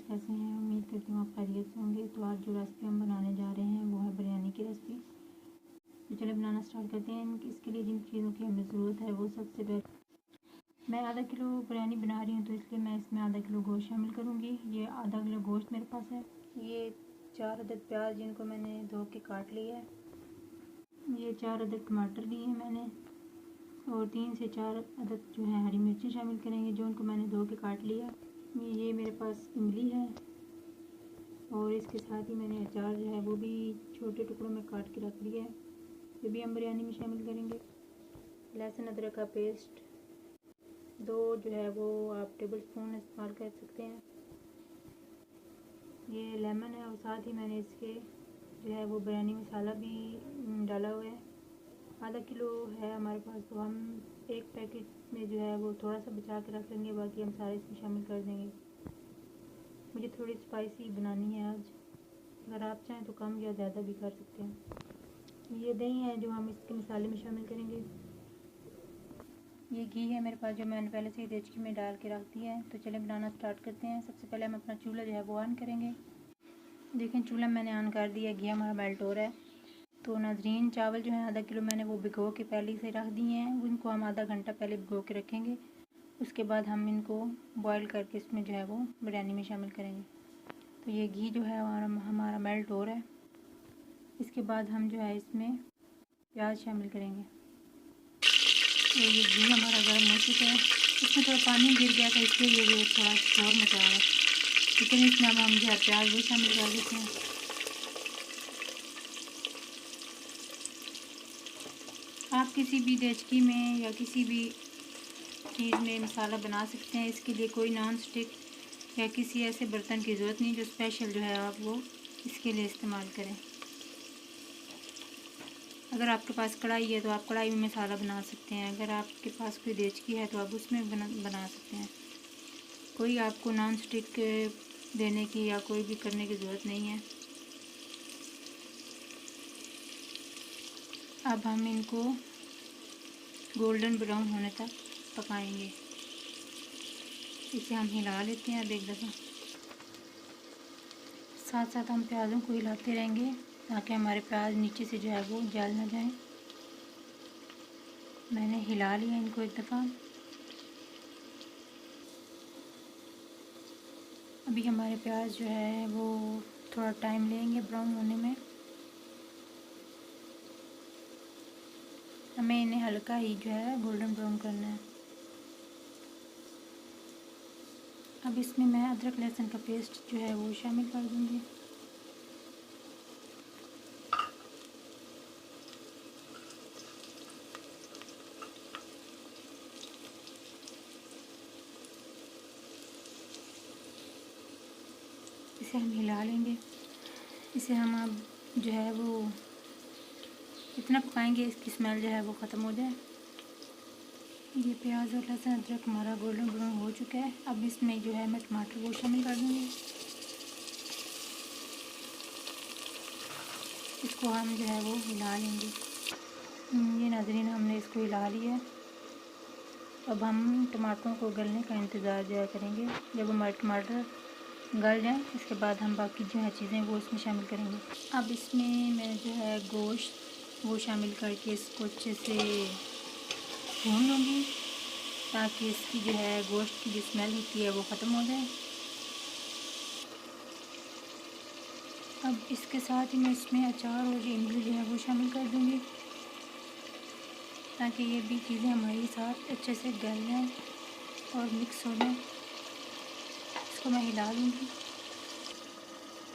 कैसे हैं? उम्मीद करती हूँ आप खैरियत से होंगे। तो आज जो रेसिपी हम बनाने जा रहे हैं वो है बिरयानी की रेसिपी। तो चलिए बनाना स्टार्ट करते हैं। इसके लिए जिन चीज़ों की हमें ज़रूरत है वो सबसे पहले मैं आधा किलो बिरयानी बना रही हूँ, तो इसलिए मैं इसमें आधा किलो गोश्त शामिल करूँगी। ये आधा किलो गोश्त मेरे पास है। ये 4 अदद प्याज जिनको मैंने धो के काट लिया है। ये 4 अदद टमाटर लिए हैं मैंने, और 3 से 4 अदद जो है हरी मिर्ची शामिल करेंगे जो उनको मैंने धो के काट लिया। ये मेरे पास इमली है, और इसके साथ ही मैंने अचार जो है वो भी छोटे टुकड़ों में काट के रख लिया है, ये भी हम बिरयानी में शामिल करेंगे। लहसुन अदरक का पेस्ट 2 जो है वो आप टेबल स्पून इस्तेमाल कर सकते हैं। ये लेमन है, और साथ ही मैंने इसके जो है वो बिरयानी मसाला भी डाला हुआ है। आधा किलो है हमारे पास, तो हम एक पैकेट में जो है वो थोड़ा सा बचा के रख लेंगे, बाकी हम सारे इसमें शामिल कर देंगे। मुझे थोड़ी स्पाइसी बनानी है आज, अगर आप चाहें तो कम या ज़्यादा भी कर सकते हैं। ये दही है जो हम इसके मसाले में शामिल करेंगे। ये घी है मेरे पास जो मैंने पहले से ही देचकी में डाल के रख दिया है। तो चले बनाना स्टार्ट करते हैं। सबसे पहले हम अपना चूल्हा जो है वो ऑन करेंगे। देखें चूल्हा मैंने ऑन कर दिया, घी हमारा मेल्ट हो रहा है। तो नाजरीन, चावल जो है आधा किलो मैंने वो भिगो के पहले से रख दिए हैं, उनको हम आधा घंटा पहले भिगो के रखेंगे। उसके बाद हम इनको बॉईल करके इसमें जो है वो बिरयानी में शामिल करेंगे। तो ये घी जो है हमारा मेल्ट हो रहा है। इसके बाद हम जो है इसमें प्याज शामिल करेंगे। तो ये घी हमारा गर्म हो चुका है, इसमें थोड़ा पानी गिर गया था इसलिए ये थोड़ा शोर मचा रहा है। लेकिन इसमें अब हम जो है प्याज भी शामिल कर देते हैं। आप किसी भी देचकी में या किसी भी चीज़ में मसाला बना सकते हैं। इसके लिए कोई नॉन स्टिक या किसी ऐसे बर्तन की ज़रूरत नहीं जो स्पेशल जो है आप वो इसके लिए इस्तेमाल करें। अगर आपके पास कढ़ाई है तो आप कढ़ाई में मसाला बना सकते हैं। अगर आपके पास कोई देचकी है तो आप उसमें बना सकते हैं। कोई आपको नॉन स्टिक देने की या कोई भी करने की ज़रूरत नहीं है। अब हम इनको गोल्डन ब्राउन होने तक पकाएंगे। इसे हम हिला लेते हैं अब एक दफ़ा। साथ साथ हम प्याज़ों को हिलाते रहेंगे ताकि हमारे प्याज नीचे से जो है वो जल ना जाए। मैंने हिला लिया इनको एक दफ़ा। अभी हमारे प्याज जो है वो थोड़ा टाइम लेंगे ब्राउन होने में। हमें इन्हें हल्का ही जो है गोल्डन ब्राउन करना है। अब इसमें मैं अदरक लहसुन का पेस्ट जो है वो शामिल कर दूँगी। इसे हम हिला लेंगे। इसे हम अब जो है वो इतना पकाएंगे इसकी स्मेल जो है वो ख़त्म हो जाए। ये प्याज और लहसुन अदरक हमारा गोल्डन ब्राउन हो चुका है। अब इसमें जो है मैं टमाटर वो शामिल कर दूँगी। इसको हम जो है वो हिला लेंगे। ये नाज़रीन, हमने इसको हिला लिया। अब हम टमाटरों को गलने का इंतज़ार जो है करेंगे। जब हमारे टमाटर गल जाएं इसके बाद हम बाकी जो है चीज़ें वो इसमें शामिल करेंगे। अब इसमें मैं जो है गोश्त वो शामिल करके इसको अच्छे से भून लूँगी ताकि इसकी जो है गोश्त की जो स्मेल होती है वो ख़त्म हो जाए। अब इसके साथ ही मैं इसमें अचार और इमली जो है वो शामिल कर दूँगी ताकि ये भी चीज़ें हमारे साथ अच्छे से गल जाएँ और मिक्स हो जाएँ। इसको मैं हिला लूँगी।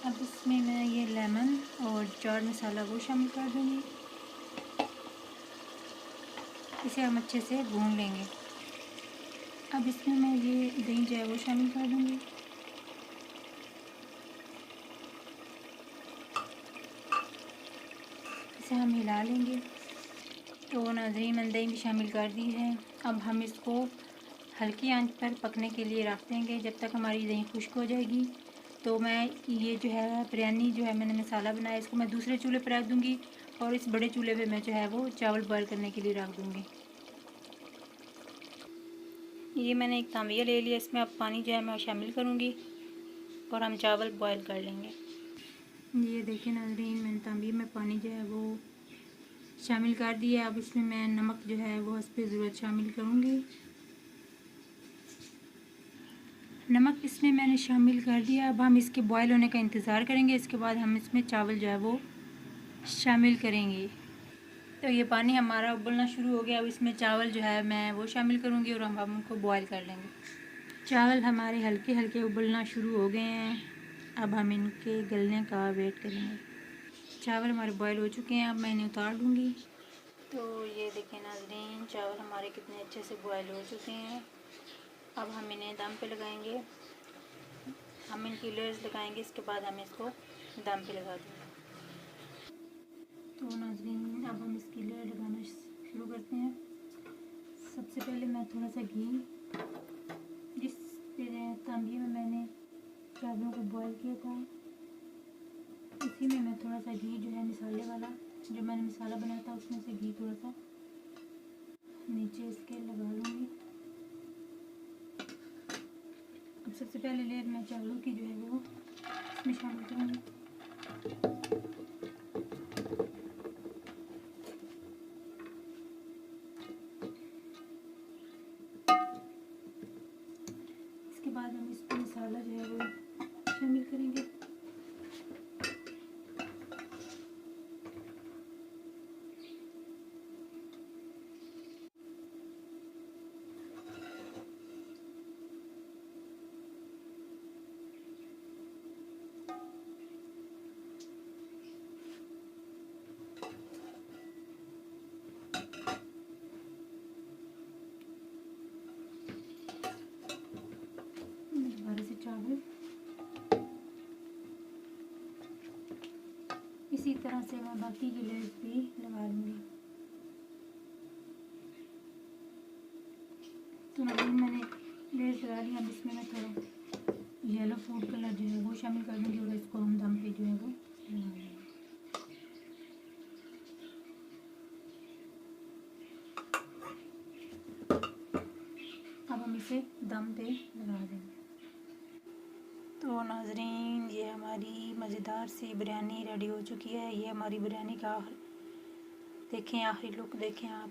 अब इसमें मैं ये लेमन और चाट मसाला वो शामिल कर दूँगी। इसे हम अच्छे से भून लेंगे। अब इसमें मैं ये दही जो है वो शामिल कर दूँगी। इसे हम हिला लेंगे। तो नाज़रीन, मैंने दही भी शामिल कर दी है। अब हम इसको हल्की आंच पर पकने के लिए रख देंगे जब तक हमारी दही खुश्क हो जाएगी। तो मैं ये जो है बिरयानी जो है मैंने मसाला बनाया इसको मैं दूसरे चूल्हे पर रख दूँगी, और इस बड़े चूल्हे पे मैं जो है वो चावल बॉयल करने के लिए रख दूँगी। ये मैंने एक तांबिया ले लिया, इसमें अब पानी जो है मैं शामिल करूँगी। और हम चावल बॉयल कर लेंगे। ये देखिए नाज़रीन, मैंने तांबी में पानी जो है वो शामिल कर दिया। अब इसमें मैं नमक जो है वो हस्बे ज़रूरत शामिल करूँगी। नमक इसमें मैंने शामिल कर दिया। अब हम इसके बॉयल होने का इंतज़ार करेंगे। इसके बाद हम इसमें चावल जो है वो शामिल करेंगे। तो ये पानी हमारा उबलना शुरू हो गया। अब इसमें चावल जो है मैं वो शामिल करूँगी और हम उनको बॉयल कर लेंगे। चावल हमारे हल्के हल्के उबलना शुरू हो गए हैं। अब हम इनके गलने का वेट करेंगे। चावल हमारे बॉयल हो चुके हैं। अब मैं इन्हें उतार लूँगी। तो ये देखें नाज़रीन, चावल हमारे कितने अच्छे से बॉयल हो चुके हैं। अब हम इन्हें दम पे लगाएंगे। हम इनकी लेयर्स लगाएंगे, इसके बाद हम इसको दम पे लगा देंगे। तो नाज़रीन, अब हम इसकी लेयर लगाना शुरू करते हैं। सबसे पहले मैं थोड़ा सा घी, जिस तांबी में मैंने चावलों को बॉयल किया था, इसी में मैं थोड़ा सा घी जो है मिसाले वाला, जो मैंने मिसाला बनाया था उसमें से घी थोड़ा सा नीचे इसके लगा लूँगी। अब सबसे पहले लेयर मैं चावलों की जो है वो इसमें शामिल करूँगी। इसके बाद हम इस पर मसाला जो है वो शामिल करेंगे। दोबारा से चावल इसी तरह से मैं बाकी की लेयर्स भी लगा लूँगी। तो मैंने लेयर्स लगा ली। अब इसमें मैं थोड़ा येलो फूड कलर जो है वो शामिल कर दूँगी और इसको हम दम पे जो है वो लगा देंगे। अब हम इसे दम पे लगा देंगे। तो नाज़रीन, ये हमारी मज़ेदार सी बिरयानी रेडी हो चुकी है। ये हमारी बिरयानी का देखें, आखिरी लुक देखें आप,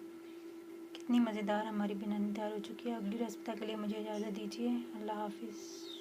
कितनी मज़ेदार हमारी बिरयानी तैयार हो चुकी है। अगली रेसिपी तक के लिए मुझे इजाज़त दीजिए। अल्लाह हाफिज़।